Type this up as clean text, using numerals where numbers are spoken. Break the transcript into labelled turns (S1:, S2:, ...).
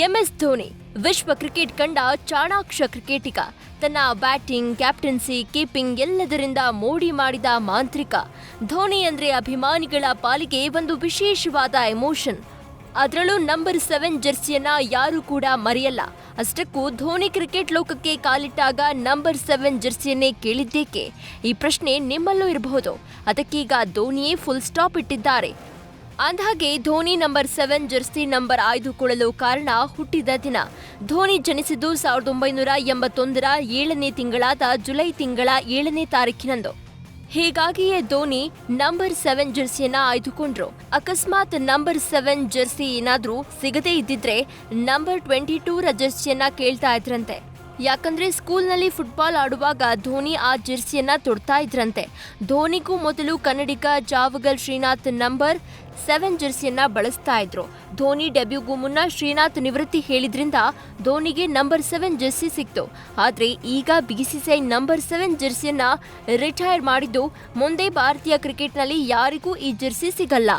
S1: MS Dhoni ವಿಶ್ವ cricket ಕಂಡ ಚಾಣಾಕ್ಷ ಕ್ರಿಕೆಟಿಗ. ತನ್ನ ಬ್ಯಾಟಿಂಗ್, ಕ್ಯಾಪ್ಟನ್ಸಿ, ಕೀಪಿಂಗ್ ಎಲ್ಲದರಿಂದ ಮೋಡಿ ಮಾಡಿದ ಮಾಂತ್ರಿಕ. ಧೋನಿ ಅಂದ್ರೆ ಅಭಿಮಾನಿಗಳ ಪಾಲಿಗೆ ಒಂದು ವಿಶೇಷವಾದ ಎಮೋಷನ್. ಅದರಲ್ಲೂ ನಂಬರ್ 7 ಜೆರ್ಸಿಯನ್ನ ಯಾರೂ ಕೂಡ ಮರೆಯಲ್ಲ. ಅಷ್ಟಕ್ಕೂ ಧೋನಿ ಕ್ರಿಕೆಟ್ ಲೋಕಕ್ಕೆ ಕಾಲಿಟ್ಟಾಗ ನಂಬರ್ 7 ಜೆರ್ಸಿಯನ್ನೇ ಕೇಳಿದ್ದೇಕೆ? ಈ ಪ್ರಶ್ನೆ ನಿಮ್ಮಲ್ಲೂ ಇರಬಹುದು. ಅದಕ್ಕೀಗ ಧೋನಿಯೇ ಫುಲ್ ಸ್ಟಾಪ್ ಇಟ್ಟಿದ್ದಾರೆ. ಅಂದಹಾಗೆ ಧೋನಿ ನಂಬರ್ 7 ಜೆರ್ಸಿ ನಂಬರ್ ಆಯ್ದುಕೊಳ್ಳಲು ಕಾರಣ ಹುಟ್ಟಿದ ದಿನ. ಧೋನಿ ಜನಿಸಿದ್ದು 1981ರ 7ನೇ ತಿಂಗಳಾದ ಜುಲೈ ತಿಂಗಳ 7ನೇ ತಾರೀಕಿನಂದು. ಹೀಗಾಗಿಯೇ ಧೋನಿ ನಂಬರ್ 7 ಜೆರ್ಸಿಯನ್ನ ಆಯ್ದುಕೊಂಡ್ರು. ಅಕಸ್ಮಾತ್ ನಂಬರ್ 7 ಜೆರ್ಸಿ ಏನಾದ್ರೂ ಸಿಗದೇ ಇದ್ದಿದ್ರೆ ನಂಬರ್ 22ರ ಜೆರ್ಸಿಯನ್ನ ಕೇಳ್ತಾ ಇದ್ರಂತೆ. ಯಾಕಂದ್ರೆ ಸ್ಕೂಲ್ನಲ್ಲಿ ಫುಟ್ಬಾಲ್ ಆಡುವಾಗ ಧೋನಿ ಆ ಜೆರ್ಸಿಯನ್ನ ತೊಡ್ತಾ ಇದ್ರಂತೆ. ಧೋನಿಗೂ ಮೊದಲು ಕನ್ನಡಿಗ ಜಾವಗಲ್ ಶ್ರೀನಾಥ್ ನಂಬರ್ 7 ಜೆರ್ಸಿಯನ್ನ ಬಳಸ್ತಾ ಇದ್ರು. ಧೋನಿ ಡೆಬ್ಯೂಗೂ ಮುನ್ನ ಶ್ರೀನಾಥ್ ನಿವೃತ್ತಿ ಹೇಳಿದ್ರಿಂದ ಧೋನಿಗೆ ನಂಬರ್ 7 ಜೆರ್ಸಿ ಸಿಕ್ತು. ಆದ್ರೆ ಈಗ ಬಿಸಿಸಿಐ ನಂಬರ್ 7 ಜೆರ್ಸಿಯನ್ನ ರಿಟೈರ್ ಮಾಡಿದ್ದು ಮುಂದೆ ಭಾರತೀಯ ಕ್ರಿಕೆಟ್ನಲ್ಲಿ ಯಾರಿಗೂ ಈ ಜೆರ್ಸಿ ಸಿಗಲ್ಲ.